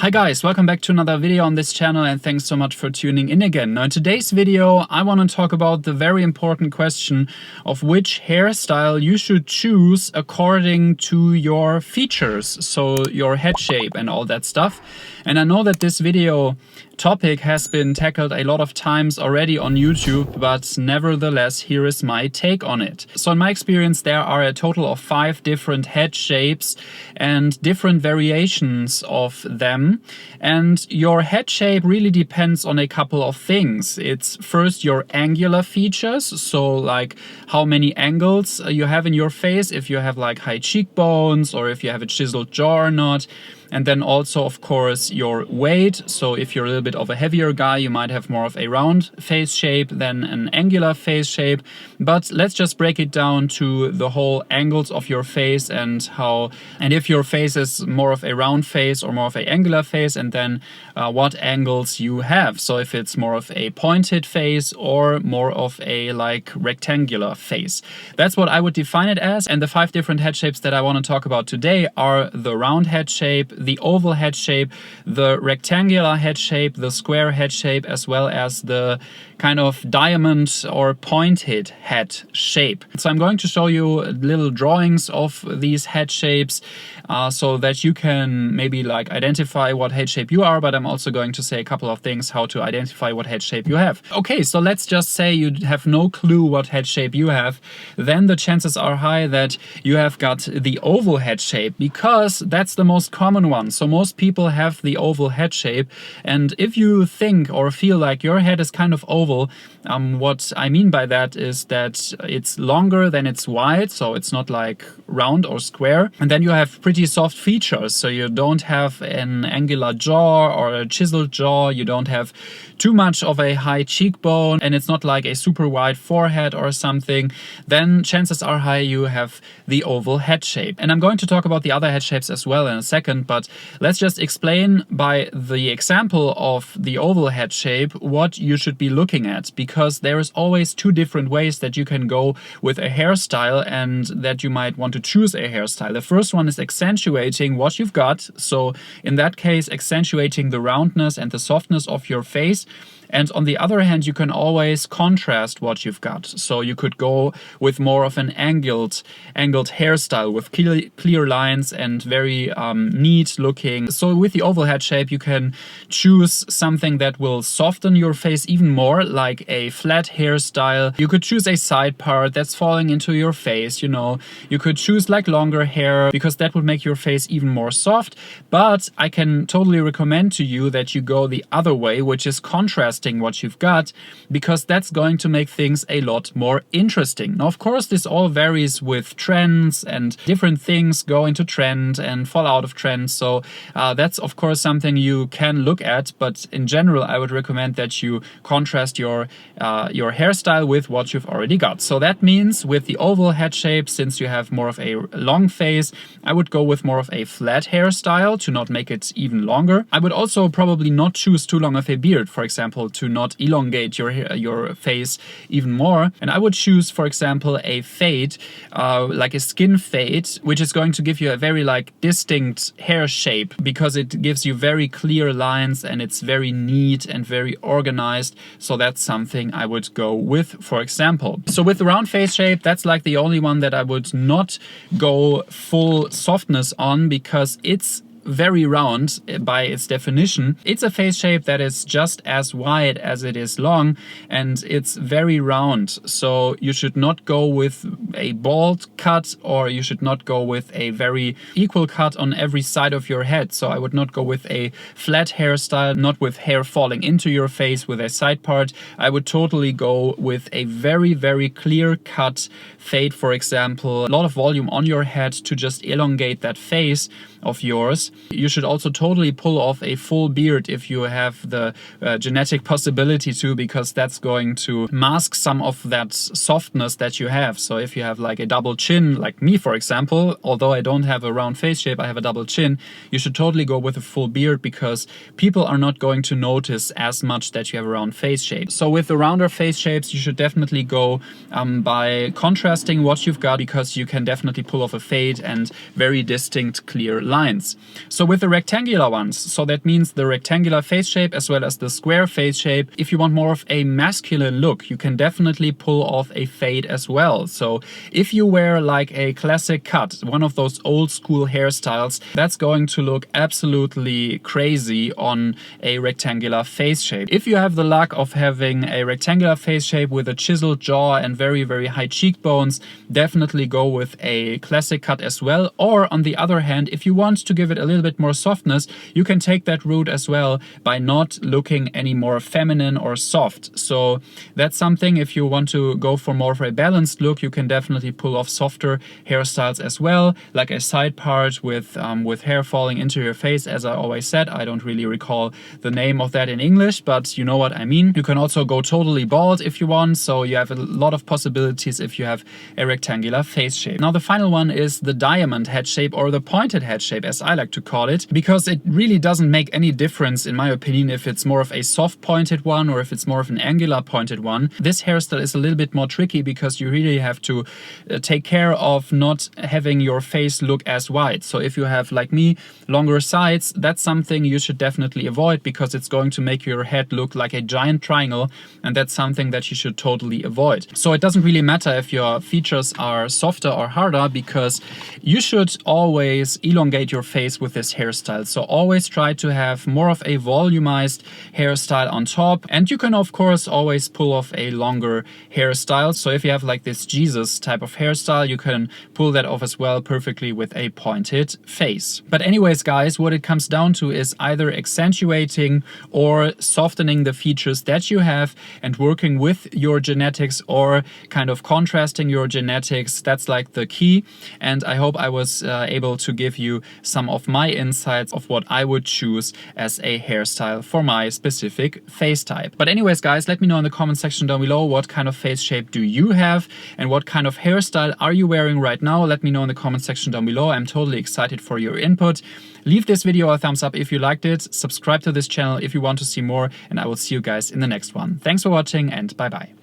Hi guys, welcome back to another video on this channel and thanks so much for tuning in again. Now in today's video I want to talk about the very important question of which hairstyle you should choose according to your features, so your head shape and all that stuff. And I know that this video topic has been tackled a lot of times already on YouTube, but nevertheless here is my take on it. So in my experience there are a total of 5 different head shapes and different variations of them, and your head shape really depends on a couple of things. It's first your angular features, so like how many angles you have in your face, if you have like high cheekbones or if you have a chiseled jaw or not. And then also, of course, your weight. So if you're a little bit of a heavier guy, you might have more of a round face shape than an angular face shape. But let's just break it down to the whole angles of your face and if your face is more of a round face or more of an angular face, and then what angles you have. So if it's more of a pointed face or more of a like rectangular face. That's what I would define it as. And the 5 different head shapes that I want to talk about today are the round head shape, the oval head shape, the rectangular head shape, the square head shape, as well as the kind of diamond or pointed head shape. So I'm going to show you little drawings of these head shapes so that you can maybe like identify what head shape you are, but I'm also going to say a couple of things how to identify what head shape you have. Okay, so let's just say you have no clue what head shape you have, then the chances are high that you have got the oval head shape, because that's the most common one. So most people have the oval head shape, and if you think or feel like your head is kind of oval, what I mean by that is that it's longer than it's wide, so it's not like round or square, and then you have pretty soft features, so you don't have an angular jaw or a chiseled jaw, you don't have too much of a high cheekbone, and it's not like a super wide forehead or something. Then chances are high you have the oval head shape. And I'm going to talk about the other head shapes as well in a second, but let's just explain by the example of the oval head shape what you should be looking at, because there is always 2 different ways that you can go with a hairstyle and that you might want to choose a hairstyle. The first one is accentuating what you've got, so in that case accentuating the roundness and the softness of your face. And on the other hand, you can always contrast what you've got. So you could go with more of an angled hairstyle with clear lines and very neat looking. So with the oval head shape, you can choose something that will soften your face even more, like a flat hairstyle. You could choose a side part that's falling into your face, you know. You could choose like longer hair, because that would make your face even more soft. But I can totally recommend to you that you go the other way, which is contrasting what you've got, because that's going to make things a lot more interesting. Now, of course, this all varies with trends, and different things go into trend and fall out of trend. So that's of course something you can look at, but in general, I would recommend that you contrast your hairstyle with what you've already got. So that means with the oval head shape, since you have more of a long face, I would go with more of a flat hairstyle to not make it even longer. I would also probably not choose too long of a beard, for example, to not elongate your face even more. And I would choose, for example, a fade, like a skin fade, which is going to give you a very like distinct hair shape, because it gives you very clear lines and it's very neat and very organized. So that's something I would go with, for example. So with the round face shape, that's like the only one that I would not go full softness on, because it's very round by its definition. It's a face shape that is just as wide as it is long, and it's very round. So you should not go with a bald cut, or you should not go with a very equal cut on every side of your head. So I would not go with a flat hairstyle, not with hair falling into your face with a side part. I would totally go with a very, very clear cut fade, for example. A lot of volume on your head to just elongate that face of yours. You should also totally pull off a full beard if you have the genetic possibility to, because that's going to mask some of that softness that you have. So if you have like a double chin, like me for example, although I don't have a round face shape, I have a double chin, you should totally go with a full beard, because people are not going to notice as much that you have a round face shape. So with the rounder face shapes, you should definitely go by contrasting what you've got, because you can definitely pull off a fade and very distinct clear lines. So with the rectangular ones, so that means the rectangular face shape as well as the square face shape, if you want more of a masculine look, you can definitely pull off a fade as well. So if you wear like a classic cut, one of those old school hairstyles, that's going to look absolutely crazy on a rectangular face shape. If you have the luck of having a rectangular face shape with a chiseled jaw and very, very high cheekbones, definitely go with a classic cut as well. Or on the other hand, if you want to give it a little bit more softness, you can take that route as well by not looking any more feminine or soft. So that's something, if you want to go for more of a balanced look, you can definitely pull off softer hairstyles as well, like a side part with hair falling into your face. As I always said, I don't really recall the name of that in English, but you know what I mean. You can also go totally bald if you want, so you have a lot of possibilities if you have a rectangular face shape. Now the final one is the diamond head shape, or the pointed head shape as I like to call it, because it really doesn't make any difference in my opinion if it's more of a soft pointed one or if it's more of an angular pointed one. This hairstyle is a little bit more tricky because you really have to take care of not having your face look as wide. So if you have, like me, longer sides, that's something you should definitely avoid because it's going to make your head look like a giant triangle, and that's something that you should totally avoid. So it doesn't really matter if your features are softer or harder, because you should always elongate your face with this hairstyle. So always try to have more of a volumized hairstyle on top, and you can of course always pull off a longer hairstyle. So if you have like this Jesus type of hairstyle, you can pull that off as well perfectly with a pointed face. But anyways guys, what it comes down to is either accentuating or softening the features that you have and working with your genetics, or kind of contrasting your genetics. That's like the key, and I hope I was able to give you some of my insights of what I would choose as a hairstyle for my specific face type. But anyways guys, let me know in the comment section down below, what kind of face shape do you have and what kind of hairstyle are you wearing right now? Let me know in the comment section down below. I'm totally excited for your input. Leave this video a thumbs up if you liked it, subscribe to this channel if you want to see more, and I will see you guys in the next one. Thanks for watching and bye bye.